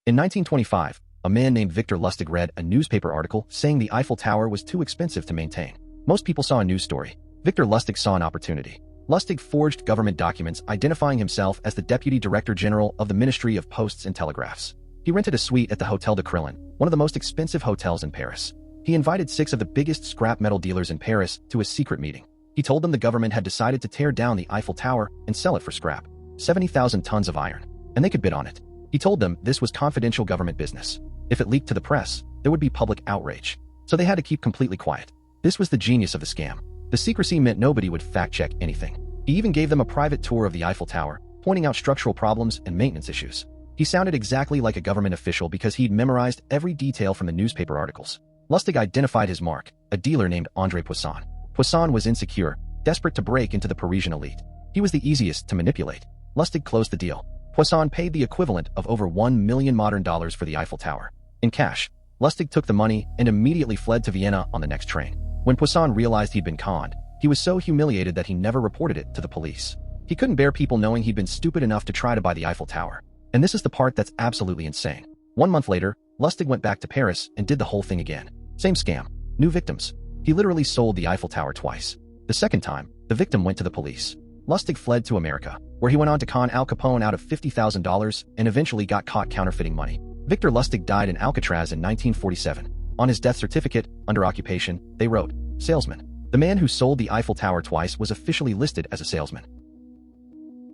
In 1925, a man named Victor Lustig read a newspaper article saying the Eiffel Tower was too expensive to maintain. Most people saw a news story. Victor Lustig saw an opportunity. Lustig forged government documents identifying himself as the Deputy Director General of the Ministry of Posts and Telegraphs. He rented a suite at the Hotel de Crillon, one of the most expensive hotels in Paris. He invited 6 of the biggest scrap metal dealers in Paris to a secret meeting. He told them the government had decided to tear down the Eiffel Tower and sell it for scrap, 70,000 tons of iron, and they could bid on it. He told them this was confidential government business. If it leaked to the press, there would be public outrage. So they had to keep completely quiet. This was the genius of the scam. The secrecy meant nobody would fact-check anything. He even gave them a private tour of the Eiffel Tower, pointing out structural problems and maintenance issues. He sounded exactly like a government official because he'd memorized every detail from the newspaper articles. Lustig identified his mark, a dealer named André Poisson. Poisson was insecure, desperate to break into the Parisian elite. He was the easiest to manipulate. Lustig closed the deal. Poisson paid the equivalent of over $1 million modern dollars for the Eiffel Tower. In cash, Lustig took the money and immediately fled to Vienna on the next train. When Poisson realized he'd been conned, he was so humiliated that he never reported it to the police. He couldn't bear people knowing he'd been stupid enough to try to buy the Eiffel Tower. And this is the part that's absolutely insane. 1 month later, Lustig went back to Paris and did the whole thing again. Same scam. New victims. He literally sold the Eiffel Tower twice. The second time, the victim went to the police. Lustig fled to America, where he went on to con Al Capone out of $50,000 and eventually got caught counterfeiting money. Victor Lustig died in Alcatraz in 1947. On his death certificate, under occupation, they wrote, salesman. The man who sold the Eiffel Tower twice was officially listed as a salesman.